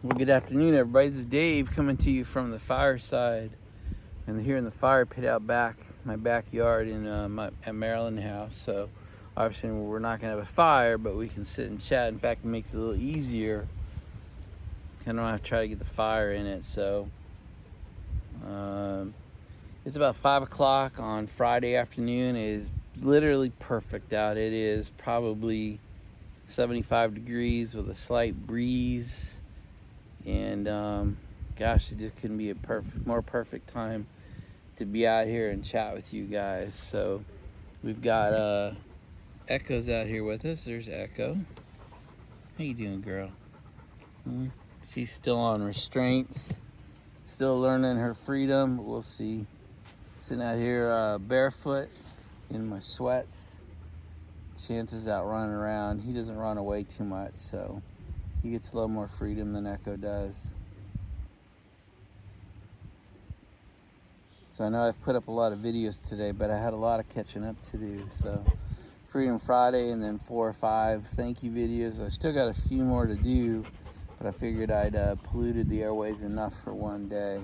Well, good afternoon, everybody. This is Dave coming to you from the fireside. And here in the fire pit out back, my backyard at Maryland House. So obviously we're not going to have a fire, but we can sit and chat. In fact, it makes it a little easier. I don't have to try to get the fire in it. So it's about 5 o'clock on Friday afternoon. It is literally perfect out. It is probably 75 degrees with a slight breeze. And gosh, it just couldn't be a more perfect time to be out here and chat with you guys. So we've got Echo's out here with us. There's Echo. How you doing, girl? She's still on restraints, still learning her freedom. We'll see. Sitting out here barefoot in my sweats. Chance is out running around. He doesn't run away too much, so he gets a little more freedom than Echo does. So I know I've put up a lot of videos today, but I had a lot of catching up to do. So Freedom Friday and then 4 or 5 thank you videos. I still got a few more to do, but I figured I'd polluted the airways enough for one day.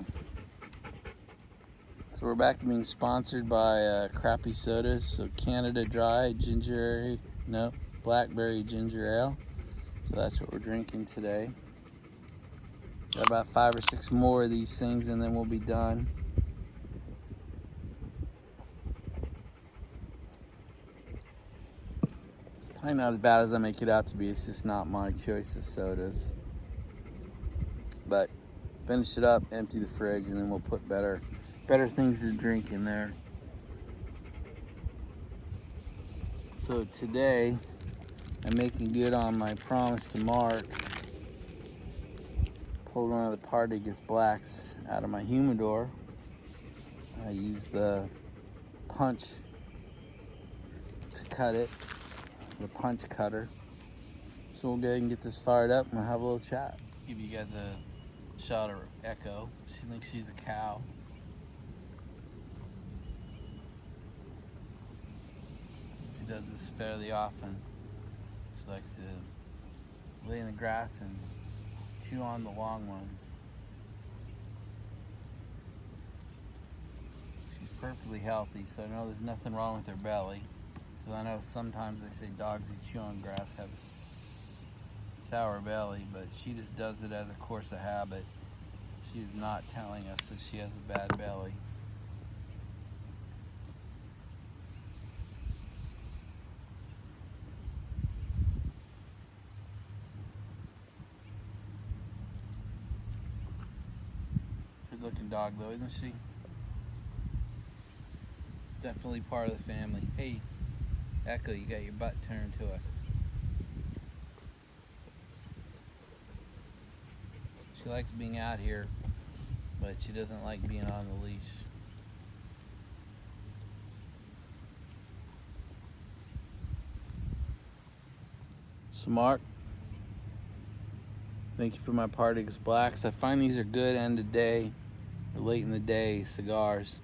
So we're back to being sponsored by Crappy Sodas. So Canada Dry Blackberry Ginger Ale. So that's what we're drinking today. Got about 5 or 6 more of these things and then we'll be done. It's probably not as bad as I make it out to be. It's just not my choice of sodas. But finish it up, empty the fridge, and then we'll put better things to drink in there. So today, I'm making good on my promise to Mark. Pulled one of the Partagas Blacks out of my humidor. I used the punch to cut it, the punch cutter. So we'll go ahead and get this fired up and we'll have a little chat. Give you guys a shot of Echo. She thinks she's a cow. She does this fairly often. She likes to lay in the grass and chew on the long ones. She's perfectly healthy, so I know there's nothing wrong with her belly. Because I know sometimes they say dogs who chew on grass have a sour belly, but she just does it as a course of habit. She is not telling us that she has a bad belly. Good looking dog though, isn't she? Definitely part of the family. Hey, Echo, you got your butt turned to us. She likes being out here, but she doesn't like being on the leash. So Mark, thank you for my Partagas Blacks. I find these are good end of day, or late in the day cigars.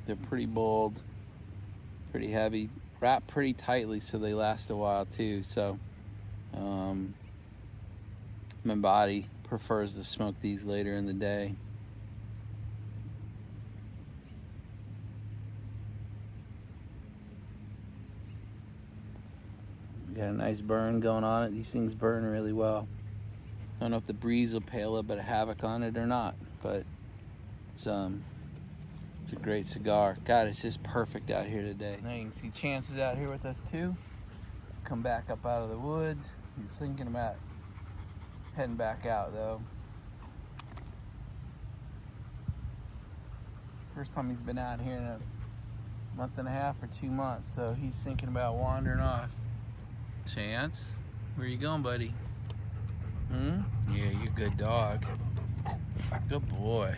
They're pretty bold, pretty heavy, wrapped pretty tightly so they last a while too. So my body prefers to smoke these later in the day. Got a nice burn going on it. These things burn really well. I don't know if the breeze will play a little bit of havoc on it or not, but it's a great cigar. God, it's just perfect out here today. Now you can see Chance is out here with us too. He's come back up out of the woods. He's thinking about heading back out though. First time he's been out here in a month and a half or 2 months, so he's thinking about wandering off. Chance, where you going, buddy? Yeah, you're a good dog. Good boy.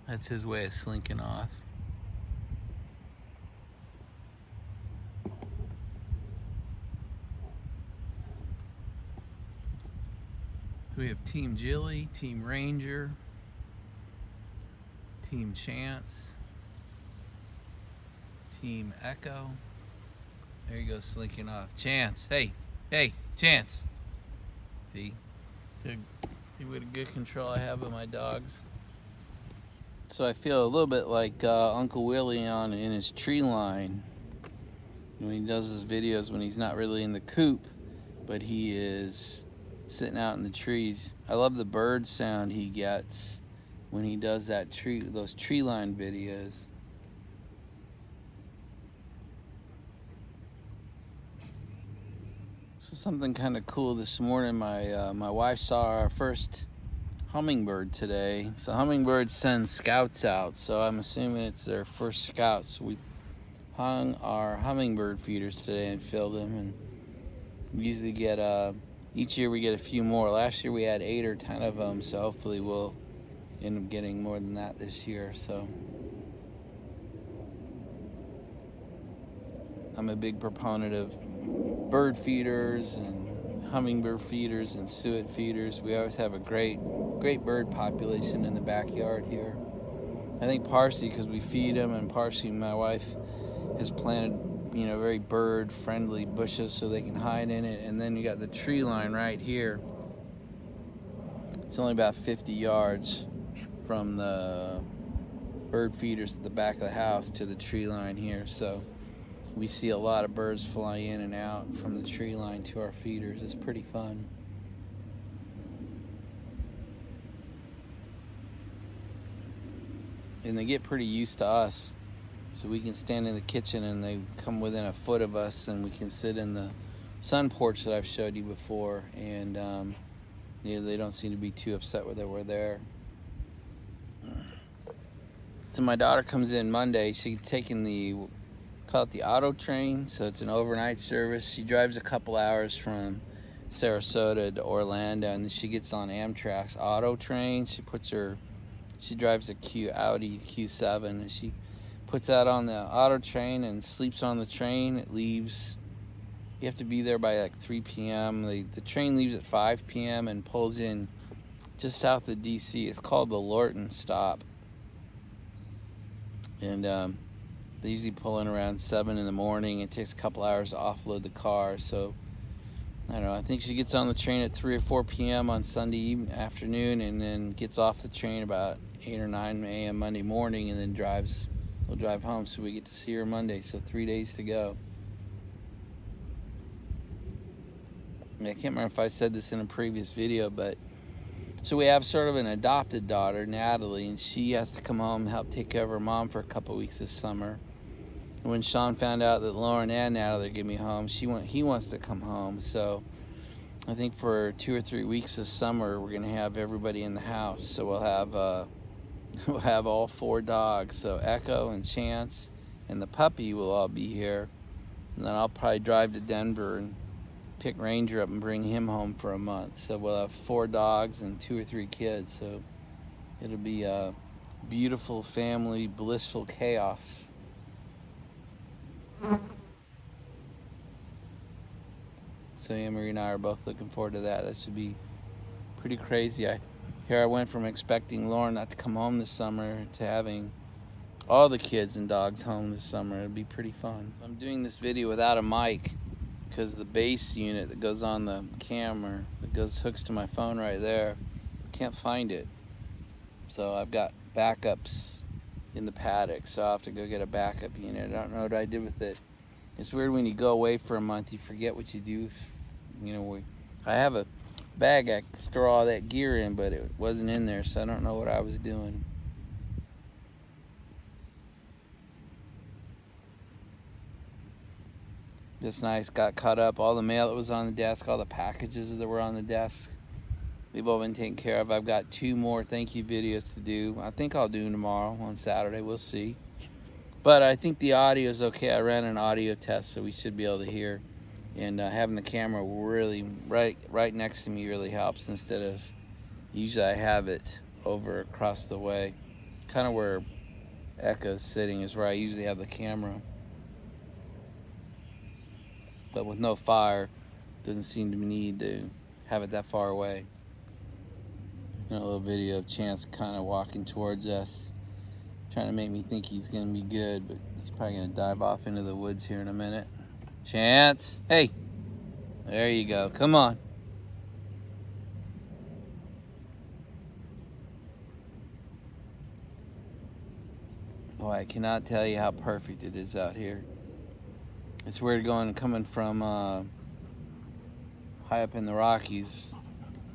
That's his way of slinking off. So we have Team Jilly, Team Ranger, Team Chance. Team Echo. There you go, slinking off. Chance, hey, Chance. See what a good control I have of my dogs. So I feel a little bit like Uncle Willie in his tree line when he does his videos when he's not really in the coop, but he is sitting out in the trees. I love the bird sound he gets when he does those tree line videos. So something kind of cool this morning. My wife saw our first hummingbird today. So hummingbirds send scouts out, so I'm assuming it's their first scouts. We hung our hummingbird feeders today and filled them, and we usually get each year we get a few more. Last year we had 8 or 10 of them, so hopefully we'll end up getting more than that this year. So I'm a big proponent of bird feeders and hummingbird feeders and suet feeders. We always have a great bird population in the backyard here. I think partially because we feed them, and partially my wife has planted very bird friendly bushes so they can hide in it. And then you got the tree line right here. It's only about 50 yards from the bird feeders at the back of the house to the tree line here, so we see a lot of birds fly in and out from the tree line to our feeders. It's pretty fun. And they get pretty used to us, so we can stand in the kitchen and they come within a foot of us, and we can sit in the sun porch that I've showed you before, and they don't seem to be too upset that we're there. So my daughter comes in Monday. She's taking call it the Auto Train, so it's an overnight service. She drives a couple hours from Sarasota to Orlando, and then she gets on Amtrak's Auto Train. She drives a Audi Q7, and she puts that on the Auto Train and sleeps on the train. It leaves, you have to be there by like 3 p.m. The train leaves at 5 p.m. and pulls in just south of DC. It's called the Lorton stop, and they usually pull in around 7 in the morning. It takes a couple hours to offload the car. So I don't know, I think she gets on the train at 3 or 4 p.m. on Sunday afternoon, and then gets off the train about 8 or 9 a.m. Monday morning, and then we'll drive home, so we get to see her Monday. So 3 days to go. I can't remember if I said this in a previous video, but so we have sort of an adopted daughter, Natalie, and she has to come home and help take care of her mom for a couple weeks this summer. And when Sean found out that Lauren and Natalie are going to be home, he wants to come home. So I think for 2 or 3 weeks this summer, we're going to have everybody in the house. So we'll have all 4 dogs. So Echo and Chance and the puppy will all be here. And then I'll probably drive to Denver and pick Ranger up and bring him home for a month. So we'll have 4 dogs and 2 or 3 kids. So it'll be a beautiful family, blissful chaos. So Anne-Marie and I are both looking forward to that. That should be pretty crazy. I went from expecting Lauren not to come home this summer to having all the kids and dogs home this summer. It'll be pretty fun. I'm doing this video without a mic because the base unit that goes on the camera that hooks to my phone right there, can't find it. So I've got backups in the paddock, so I'll have to go get a backup unit. I don't know what I did with it. It's weird when you go away for a month, you forget what you do. I have a bag I can store all that gear in, but it wasn't in there, so I don't know what I was doing. That's nice. Got caught up. All the mail that was on the desk, all the packages that were on the desk, they've all been taken care of. I've got 2 more thank you videos to do. I think I'll do them tomorrow on Saturday. We'll see. But I think the audio is okay. I ran an audio test, so we should be able to hear. And having the camera really right next to me really helps, instead of usually I have it over across the way. Kind of where Echo's sitting is where I usually have the camera. But with no fire, doesn't seem to need to have it that far away. A little video of Chance kind of walking towards us, trying to make me think he's gonna be good, but he's probably gonna dive off into the woods here in a minute. Chance, hey, there you go. Come on. Boy, I cannot tell you how perfect it is out here. It's weird coming from high up in the Rockies,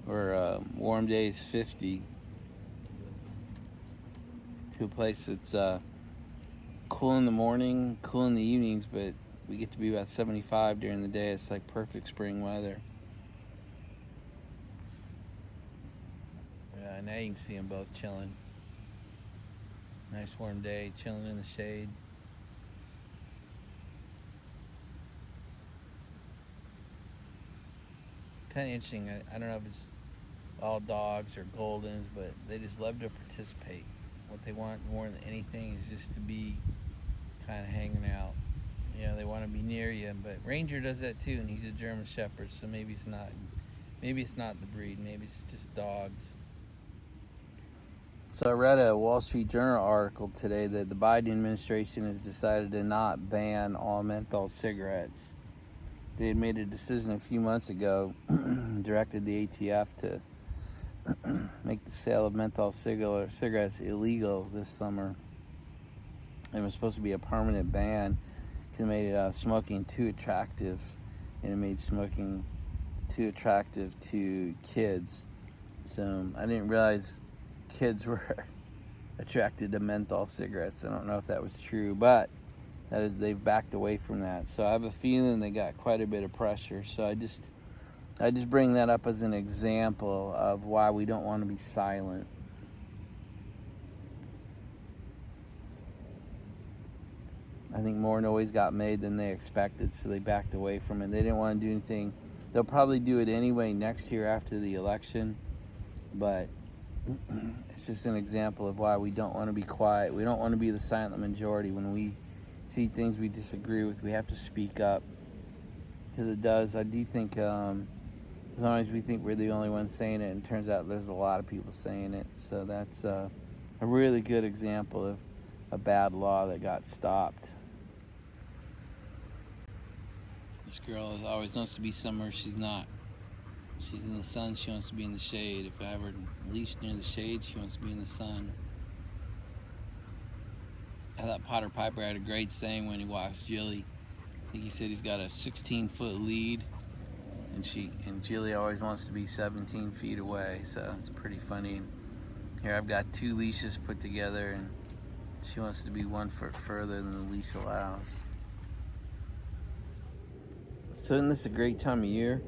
where warm days 50, to a place that's cool in the morning, cool in the evenings, but we get to be about 75 during the day. It's like perfect spring weather. Yeah, now you can see them both chilling. Nice warm day, chilling in the shade. Kind of interesting. I don't know if it's all dogs or Goldens, but they just love to participate. What they want more than anything is just to be kind of hanging out. You know, they want to be near you. But Ranger does that too, and he's a German Shepherd, so maybe it's not the breed. Maybe it's just dogs. So I read a Wall Street Journal article today that the Biden administration has decided to not ban all menthol cigarettes. They had made a decision a few months ago, directed the ATF to make the sale of menthol cigarettes illegal this summer. It was supposed to be a permanent ban because it made smoking too attractive, and it made smoking too attractive to kids. So I didn't realize kids were attracted to menthol cigarettes. I don't know if that was true, but they've backed away from that. So I have a feeling they got quite a bit of pressure. So I just bring that up as an example of why we don't want to be silent. I think more noise got made than they expected, so they backed away from it. They didn't want to do anything. They'll probably do it anyway next year after the election, but it's just an example of why we don't want to be quiet. We don't want to be the silent majority. When we see things we disagree with, we have to speak up. Till it does. I do think sometimes we think we're the only ones saying it, and it turns out there's a lot of people saying it. So that's a really good example of a bad law that got stopped. This girl always wants to be somewhere she's not. She's in the sun, she wants to be in the shade. If I have her leashed near the shade, she wants to be in the sun. I thought Potter Piper had a great saying when he walks Jilly. I think he said he's got a 16-foot lead, and Jilly always wants to be 17 feet away, so it's pretty funny. Here I've got 2 leashes put together, and she wants to be 1 foot further than the leash allows. So isn't this a great time of year?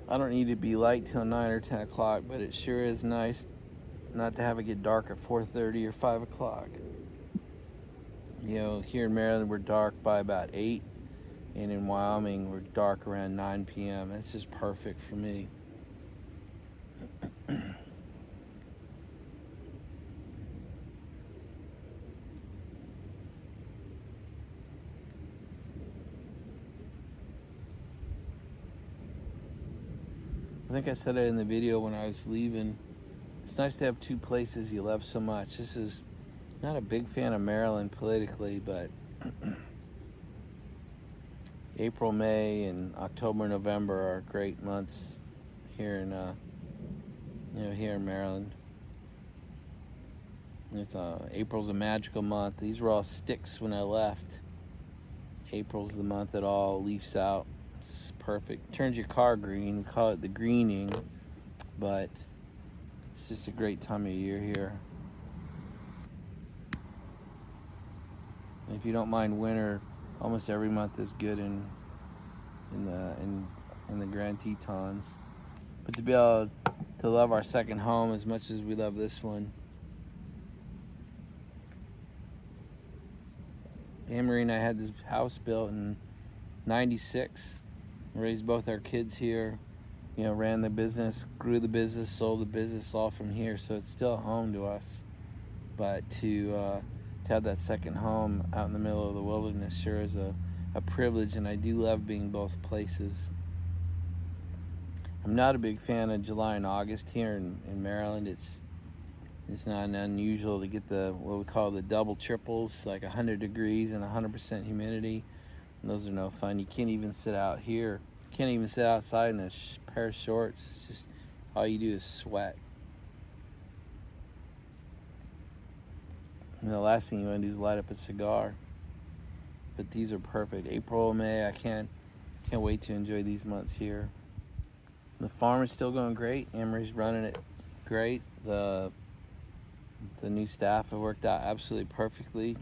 I don't need to be light till 9 or 10 o'clock, but it sure is nice not to have it get dark at 4:30 or 5 o'clock. You know, here in Maryland, we're dark by about 8, and in Wyoming, we're dark around 9 p.m. That's just perfect for me. I think I said it in the video when I was leaving. It's nice to have 2 places you love so much. This is not a big fan of Maryland politically, but April, May, and October, November are great months here in here in Maryland. April's a magical month. These were all sticks when I left. April's the month that all leaves out. It's perfect. Turns your car green. We call it the greening, but it's just a great time of year here. And if you don't mind winter, almost every month is good in the Grand Tetons. But to be able to love our second home as much as we love this one. Anne-Marie and I had this house built in '96. Raised both our kids here. You know, ran the business, grew the business, sold the business, all from here. So it's still home to us. But to have that second home out in the middle of the wilderness sure is a privilege, and I do love being both places. I'm not a big fan of July and August here in Maryland. It's not unusual to get the what we call the double triples, like 100 degrees and 100% humidity. And those are no fun. You can't even sit out here. You can't even sit outside in a pair of shorts. It's just all you do is sweat. And the last thing you want to do is light up a cigar. But these are perfect. April, May, I can't wait to enjoy these months here. The farm is still going great. Emery's running it great. The new staff have worked out absolutely perfectly.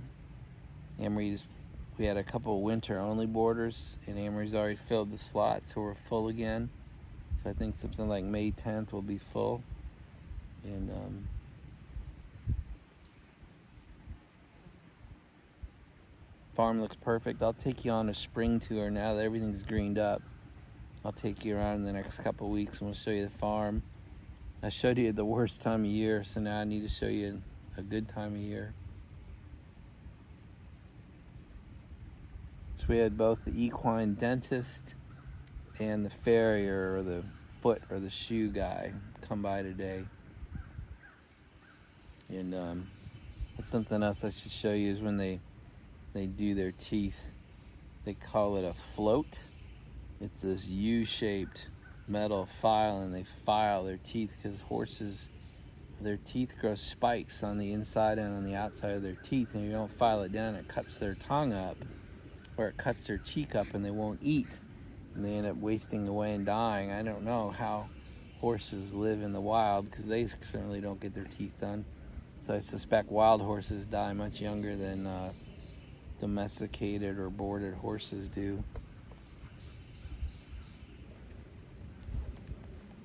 We had a couple of winter-only boarders, and Emery's already filled the slots, so we're full again. So I think something like May 10th will be full. And farm looks perfect. I'll take you on a spring tour now that everything's greened up. I'll take you around in the next couple of weeks and we'll show you the farm. I showed you the worst time of year, so now I need to show you a good time of year. So we had both the equine dentist and the farrier, or the foot or the shoe guy, come by today. And that's something else I should show you, is when they do their teeth. They call it a float. It's this U-shaped metal file, and they file their teeth because horses, their teeth grow spikes on the inside and on the outside of their teeth, and if you don't file it down, it cuts their tongue up, or it cuts their cheek up, and they won't eat, and they end up wasting away and dying. I don't know how horses live in the wild, because they certainly don't get their teeth done. So I suspect wild horses die much younger than domesticated or boarded horses do.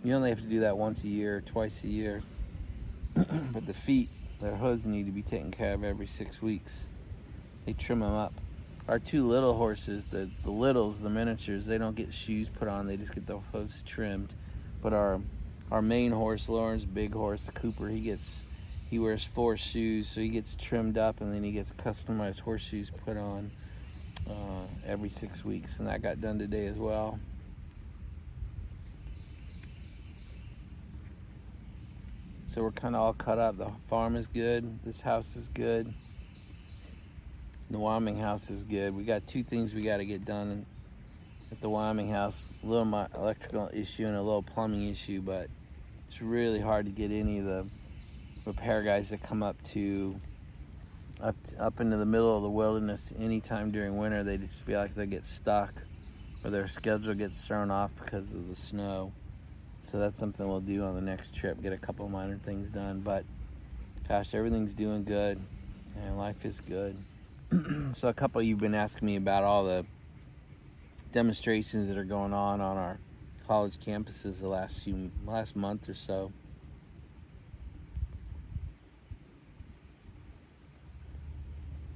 You only have to do that once a year, twice a year. But the feet, their hooves need to be taken care of every 6 weeks. They trim them up. Our two little horses, the littles, the miniatures, they don't get shoes put on, they just get the hooves trimmed. But our main horse, Lauren's big horse, Cooper, he wears 4 shoes, so he gets trimmed up, and then he gets customized horseshoes put on every 6 weeks, and that got done today as well. So we're kind of all cut up. The farm is good. This house is good. The Wyoming house is good. We got 2 things we got to get done at the Wyoming house. A little electrical issue and a little plumbing issue, but it's really hard to get any of the repair guys that come up into the middle of the wilderness anytime during winter. They just feel like they get stuck, or their schedule gets thrown off because of the snow. So that's something we'll do on the next trip, get a couple minor things done. But gosh, everything's doing good, and life is good. So a couple of you have been asking me about all the demonstrations that are going on our college campuses the last month or so.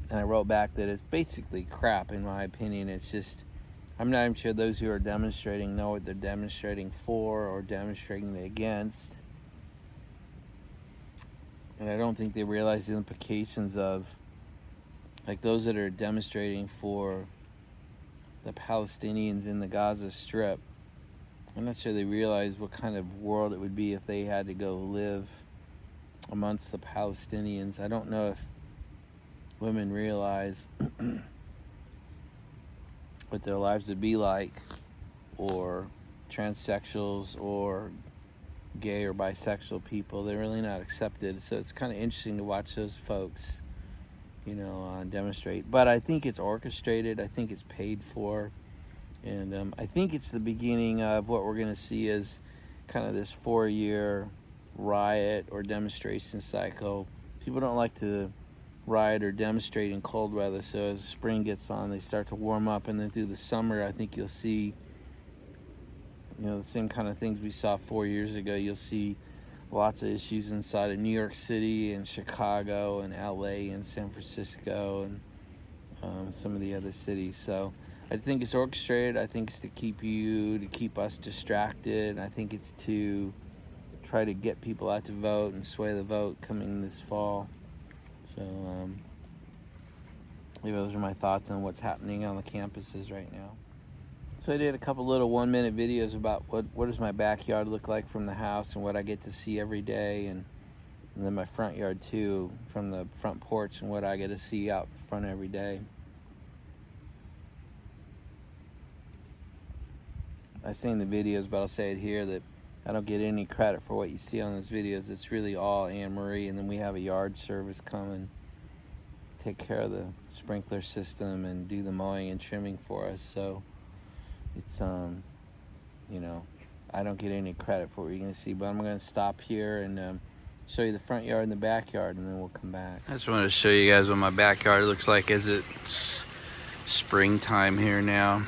And I wrote back that it's basically crap, in my opinion. It's just, I'm not even sure those who are demonstrating know what they're demonstrating for or demonstrating against. And I don't think they realize the implications of, like, those that are demonstrating for the Palestinians in the Gaza Strip. I'm not sure they realize what kind of world it would be if they had to go live amongst the Palestinians. I don't know if women realize what their lives would be like, or transsexuals or gay or bisexual people. They're really not accepted. So it's kind of interesting to watch those folks, demonstrate. But I think it's orchestrated. I think it's paid for. And I think it's the beginning of what we're going to see as kind of this 4-year riot or demonstration cycle. People don't like to riot or demonstrate in cold weather, so as spring gets on, they start to warm up, and then through the summer, I think you'll see, the same kind of things we saw 4 years ago. You'll see lots of issues inside of New York City and Chicago and LA and San Francisco and some of the other cities. So I think it's orchestrated. I think it's to keep us distracted. I think it's to try to get people out to vote and sway the vote coming this fall. So maybe those are my thoughts on what's happening on the campuses right now. So I did a couple little 1-minute videos about what does my backyard look like from the house and what I get to see every day. And And then my front yard too, from the front porch and what I get to see out front every day. I've seen the videos, but I'll say it here that I don't get any credit for what you see on those videos. It's really all Anne Marie, and then we have a yard service come and take care of the sprinkler system and do the mowing and trimming for us. So it's you know, I don't get any credit for what you're gonna see, but I'm gonna stop here and show you the front yard and the backyard, and then we'll come back. I just wanted to show you guys what my backyard looks like as it's springtime here now.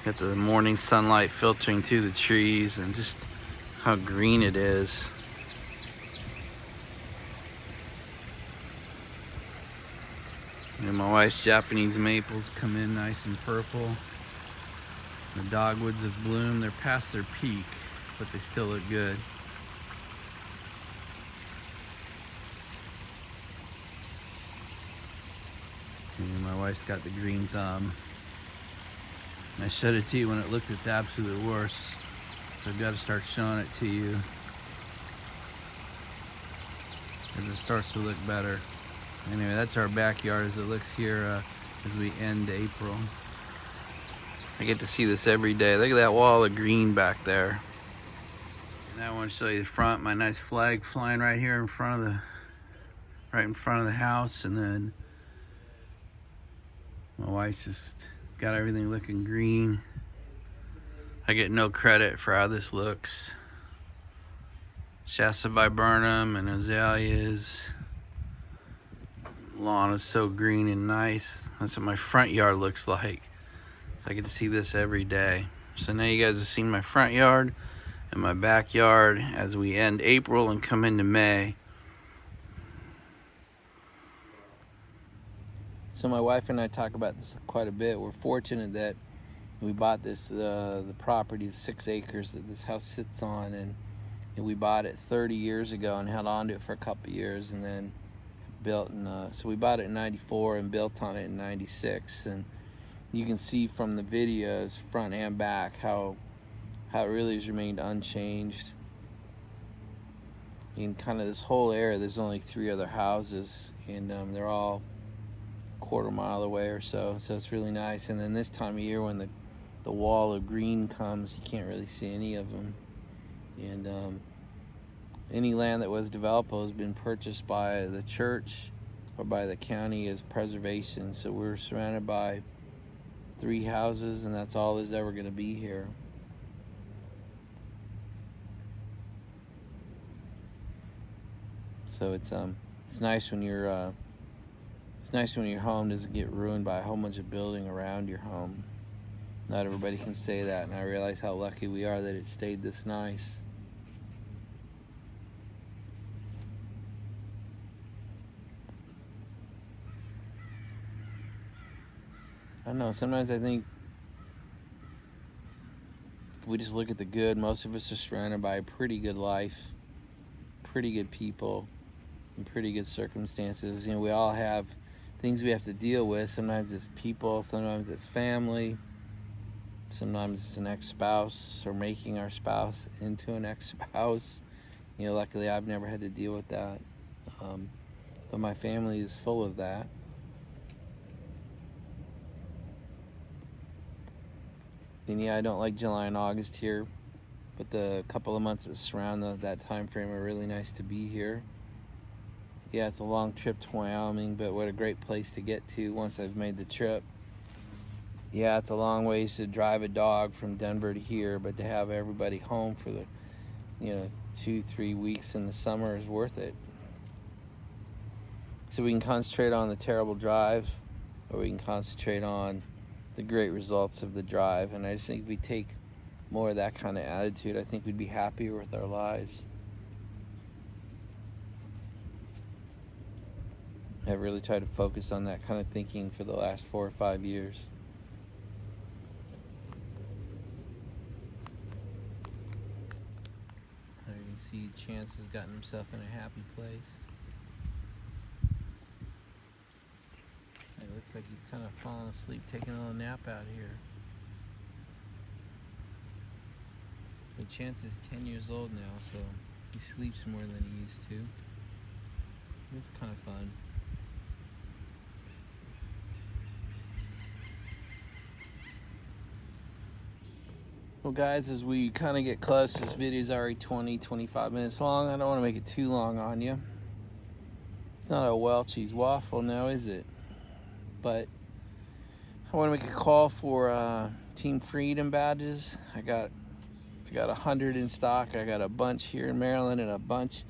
Got the morning sunlight filtering through the trees and just how green it is. And my wife's Japanese maples come in nice and purple. The dogwoods have bloomed. They're past their peak, but they still look good. And my wife's got the green thumb. I showed it to you when it looked its absolute worst, so I've got to start showing it to you as it starts to look better. Anyway, that's our backyard as it looks here as we end April. I get to see this every day. Look at that wall of green back there. And I want to show you the front, my nice flag flying right here in front of the house, and then my wife's just got everything looking green. I get no credit for how this looks. Shasta viburnum and azaleas. Lawn is so green and nice. That's what my front yard looks like. So I get to see this every day. So now you guys have seen my front yard and my backyard as we end April and come into May. So my wife and I talk about this quite a bit. We're fortunate that we bought this, the property is 6 acres that this house sits on, and we bought it 30 years ago and held on to it for a couple years, and then built so we bought it in 94 and built on it in 96. And you can see from the videos, front and back, how it really has remained unchanged. In kind of this whole area, there's only 3 other houses, and they're all quarter-mile away or so, so it's really nice. And then this time of year when the wall of green comes, you can't really see any of them. And any land that was developable has been purchased by the church or by the county as preservation. So we're surrounded by 3 houses, and that's all there's ever going to be here. So it's nice when your home doesn't get ruined by a whole bunch of building around your home. Not everybody can say that, and I realize how lucky we are that it stayed this nice. I don't know, sometimes I think we just look at the good. Most of us are surrounded by a pretty good life, pretty good people, and pretty good circumstances. You know, we all have things we have to deal with. Sometimes it's people, sometimes it's family, sometimes it's an ex-spouse or making our spouse into an ex-spouse. You know, luckily I've never had to deal with that, but my family is full of that. And yeah, I don't like July and August here, but the couple of months that surround that time frame are really nice to be here. Yeah, it's a long trip to Wyoming, but what a great place to get to once I've made the trip. Yeah, it's a long ways to drive a dog from Denver to here, but to have everybody home for the 2-3 weeks in the summer is worth it. So we can concentrate on the terrible drive, or we can concentrate on the great results of the drive. And I just think if we take more of that kind of attitude, I think we'd be happier with our lives. I've really tried to focus on that kind of thinking for the last 4 or 5 years. There you can see Chance has gotten himself in a happy place. It looks like he's kind of fallen asleep, taking a little nap out here. So Chance is 10 years old now, so He sleeps more than he used to. It's kind of fun. Well guys, as we kind of get close, this video is already 20-25 minutes long. I don't want to make it too long on you. It's not a Welch's waffle now, is it? But I want to make a call for Team Freedom badges. I got 100 in stock. I got a bunch here in Maryland and a bunch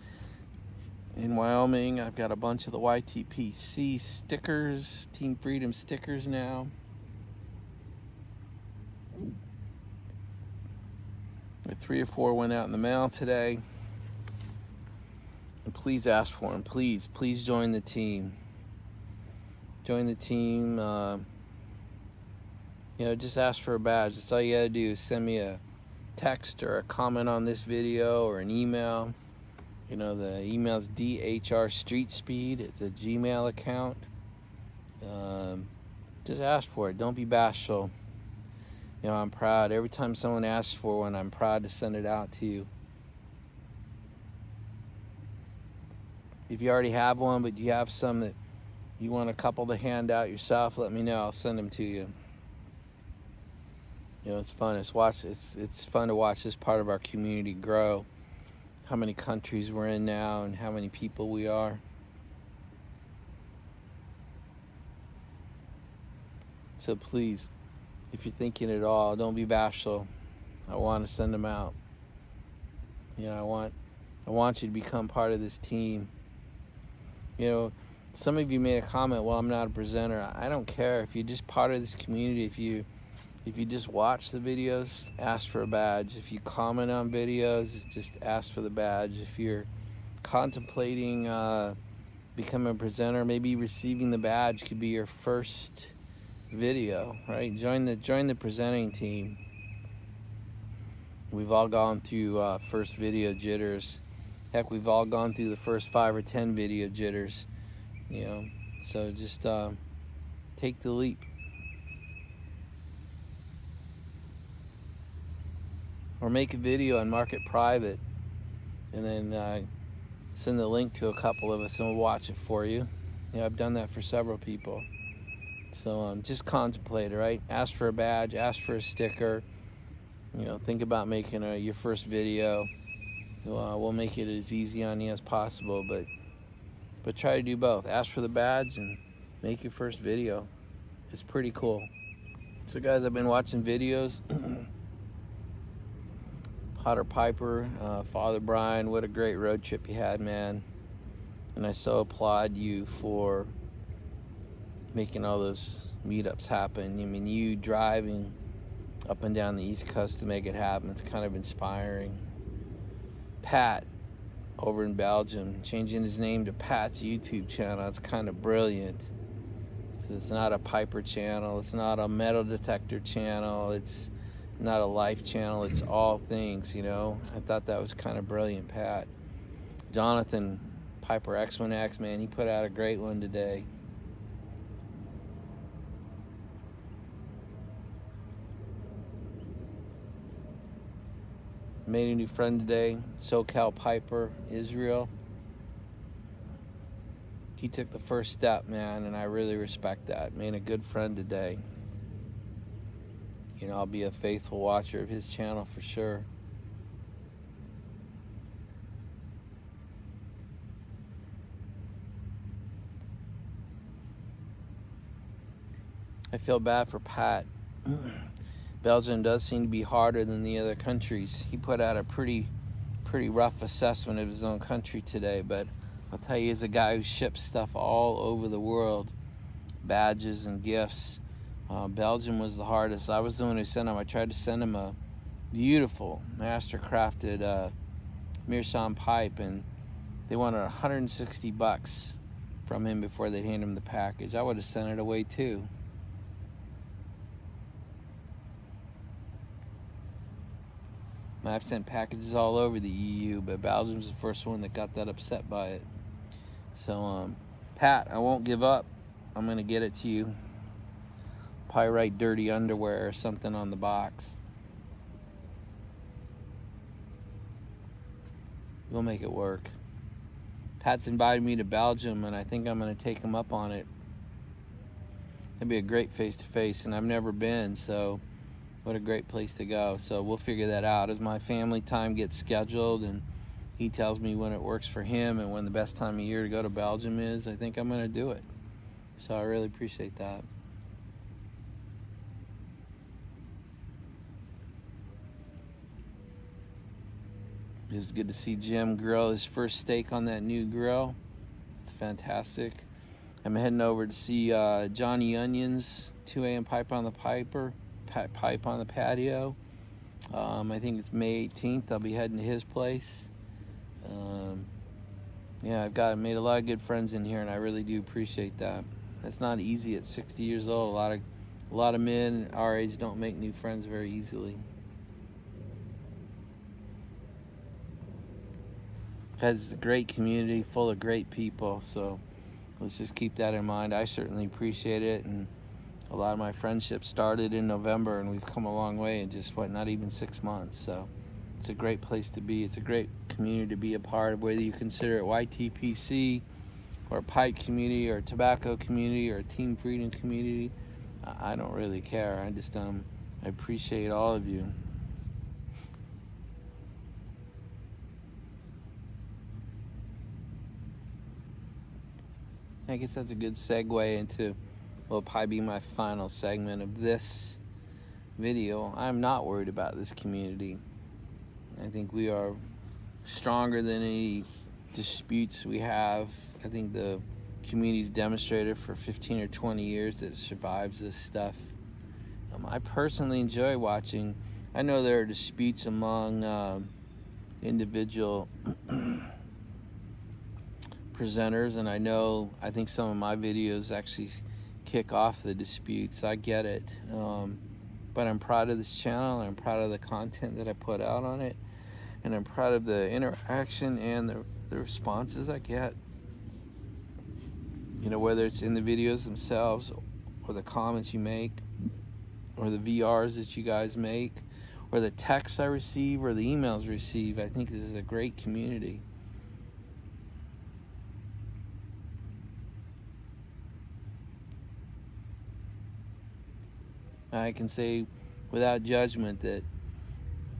in Wyoming. I've got a bunch of the YTPC stickers, Team Freedom stickers now. Three or four went out in the mail today. And please ask for them. Please join the team. Join the team. Just ask for a badge. That's all you gotta do is send me a text or a comment on this video or an email. The email's DHRStreetSpeed. It's a Gmail account. Just ask for it. Don't be bashful. I'm proud. Every time someone asks for one, I'm proud to send it out to you. If you already have one, but you have some that you want a couple to hand out yourself, let me know. I'll send them to you. It's fun. It's fun to watch this part of our community grow. How many countries we're in now and how many people we are. So please, if you're thinking at all, don't be bashful. I want to send them out. I want you to become part of this team. Some of you made a comment, well, I'm not a presenter. I don't care. If you're just part of this community, if you just watch the videos, ask for a badge. If you comment on videos, just ask for the badge. If you're contemplating becoming a presenter, maybe receiving the badge could be your first video, right? Join the presenting team. We've all gone through first video jitters. Heck, we've all gone through the first 5 or 10 video jitters. So just take the leap. Or make a video and mark it private, and then send the link to a couple of us and we'll watch it for you. I've done that for several people. So just contemplate it, right? Ask for a badge, ask for a sticker. Think about making your first video. We'll make it as easy on you as possible, but try to do both. Ask for the badge and make your first video. It's pretty cool. So guys, I've been watching videos. Potter Piper, Father Brian, what a great road trip you had, man. And I so applaud you for making all those meetups happen. You driving up and down the East Coast to make it happen, it's kind of inspiring. Pat, over in Belgium, changing his name to Pat's YouTube channel, it's kind of brilliant. So it's not a Piper channel, it's not a metal detector channel, it's not a life channel, it's all things, I thought that was kind of brilliant, Pat. Jonathan, Piper X1X, man, he put out a great one today. Made a new friend today, SoCal Piper, Israel. He took the first step, man, and I really respect that. Made a good friend today. I'll be a faithful watcher of his channel for sure. I feel bad for Pat. Belgium does seem to be harder than the other countries. He put out a pretty rough assessment of his own country today, but I'll tell you, as a guy who ships stuff all over the world, badges and gifts, Belgium was the hardest. I was the one who sent him. I tried to send him a beautiful master-crafted Meerschaum pipe, and they wanted $160 from him before they'd hand him the package. I would have sent it away too. I've sent packages all over the EU, but Belgium's the first one that got that upset by it. So, Pat, I won't give up. I'm gonna get it to you. Probably write dirty underwear or something on the box. We'll make it work. Pat's invited me to Belgium, and I think I'm going to take him up on it. It'd be a great face-to-face, and I've never been, so what a great place to go. So we'll figure that out as my family time gets scheduled, and he tells me when it works for him and when the best time of year to go to Belgium is. I think I'm going to do it. So I really appreciate that. It was good to see Jim grill his first steak on that new grill. It's fantastic. I'm heading over to see Johnny Onions, 2 a.m. pipe on the patio. I think it's May 18th. I'll be heading to his place. Yeah, I've made a lot of good friends in here, and I really do appreciate that. It's not easy at 60 years old. A lot of men our age don't make new friends very easily. It's a great community full of great people, so let's just keep that in mind. I certainly appreciate it, and a lot of my friendships started in November, and we've come a long way in just, not even 6 months. So it's a great place to be. It's a great community to be a part of, whether you consider it YTPC or a pipe community or a tobacco community or a Team Freedom community. I don't really care. I just I appreciate all of you. I guess that's a good segue into what will probably be my final segment of this video. I'm not worried about this community. I think we are stronger than any disputes we have. I think the community's demonstrated for 15 or 20 years that it survives this stuff. I personally enjoy watching. I know there are disputes among individual presenters, and I think some of my videos actually kick off the disputes. I get it, but I'm proud of this channel, and I'm proud of the content that I put out on it, and I'm proud of the interaction and the responses I get. You know, whether it's in the videos themselves or the comments you make or the VRs that you guys make or the texts I receive or the emails I receive. I think this is a great community. I can say without judgment that,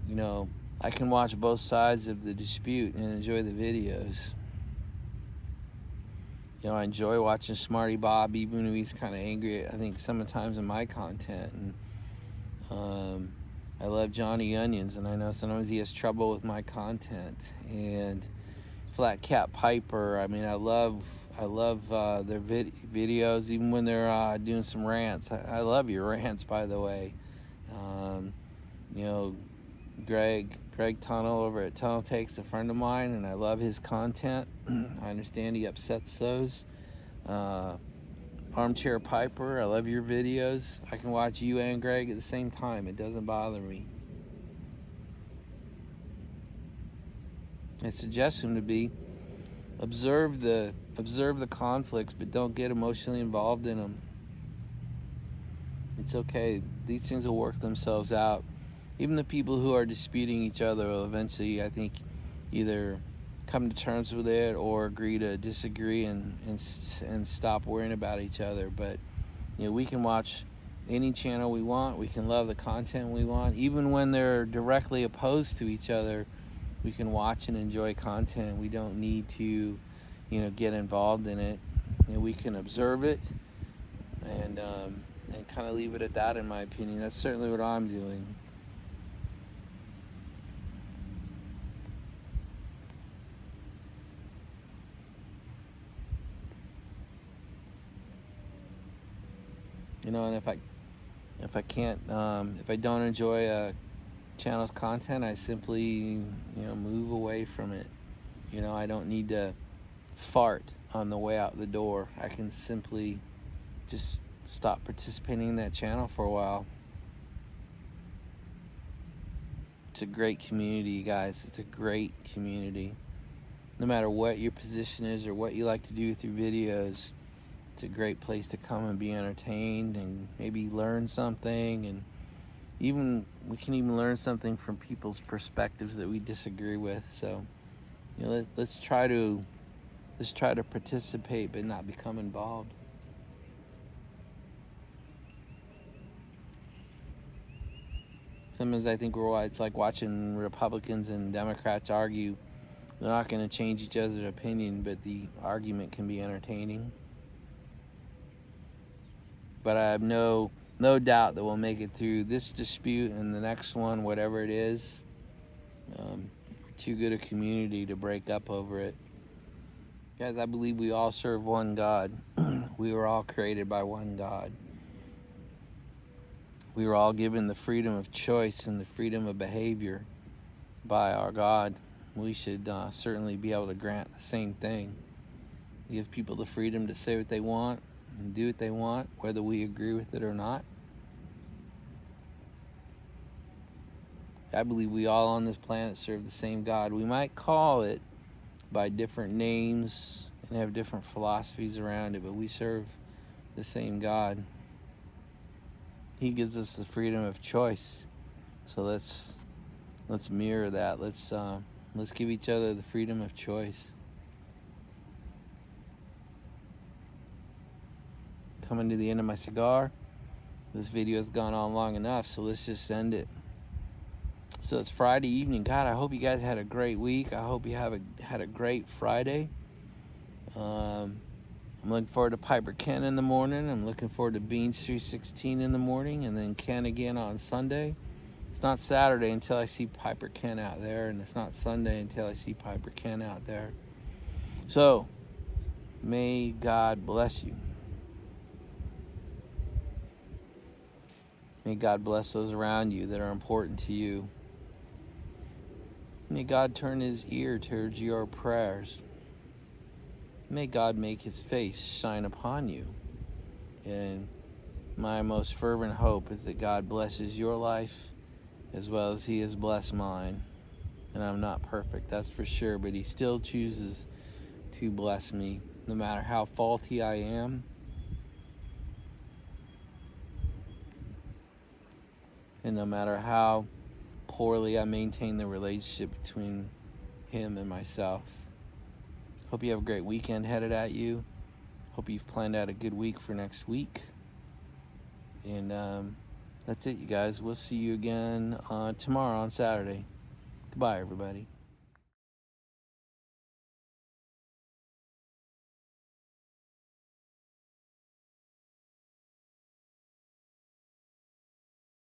you know, I can watch both sides of the dispute and enjoy the videos. You know, I enjoy watching Smarty Bob, even when he's kind of angry, I think, sometimes in my content. And I love Johnny Onions, and I know sometimes he has trouble with my content. And Flat Cat Piper, I mean, I love their videos, even when they're doing some rants. I love your rants, by the way. You know, Greg Tunnel over at Tunnel Takes, a friend of mine, and I love his content. I understand he upsets those. Armchair Piper, I love your videos. I can watch you and Greg at the same time. It doesn't bother me. My suggestion would be observe the conflicts, but don't get emotionally involved in them. It's okay. These things will work themselves out. Even the people who are disputing each other will eventually, I think, either come to terms with it or agree to disagree and stop worrying about each other. But, you know, we can watch any channel we want. We can love the content we want. Even when they're directly opposed to each other, we can watch and enjoy content. We don't need to, you know, get involved in it. You know, we can observe it and kind of leave it at that, in my opinion. That's certainly what I'm doing. You know, and if I don't enjoy a channel's content, I simply, you know, move away from it. You know, I don't need to fart on the way out the door. I can simply just stop participating in that channel for a while. It's a great community, guys. It's a great community. No matter what your position is or what you like to do with your videos, it's a great place to come and be entertained and maybe learn something. And we can even learn something from people's perspectives that we disagree with. So, let's try to participate but not become involved. Sometimes I think it's like watching Republicans and Democrats argue. They're not going to change each other's opinion, but the argument can be entertaining. But I have no doubt that we'll make it through this dispute and the next one, whatever it is. Too good a community to break up over it. Guys, I believe we all serve one God. We were all created by one God. We were all given the freedom of choice and the freedom of behavior by our God. We should certainly be able to grant the same thing. Give people the freedom to say what they want and do what they want, whether we agree with it or not. I believe we all on this planet serve the same God. We might call it by different names and have different philosophies around it, but we serve the same God. He gives us the freedom of choice. So let's mirror that. Let's give each other the freedom of choice. Coming to the end of my cigar. This video has gone on long enough, so let's just end it. So it's Friday evening. God, I hope you guys had a great week. I hope you had a great Friday. I'm looking forward to Piper Ken in the morning. I'm looking forward to Beans 316 in the morning, and then Ken again on Sunday. It's not Saturday until I see Piper Ken out there, and it's not Sunday until I see Piper Ken out there. So, may God bless you. May God bless those around you that are important to you. May God turn his ear towards your prayers. May God make his face shine upon you. And my most fervent hope is that God blesses your life as well as he has blessed mine. And I'm not perfect, that's for sure, but he still chooses to bless me, no matter how faulty I am. And no matter how poorly I maintain the relationship between him and myself. Hope you have a great weekend headed at you. Hope you've planned out a good week for next week. And that's it, you guys. We'll see you again tomorrow on Saturday. Goodbye, everybody.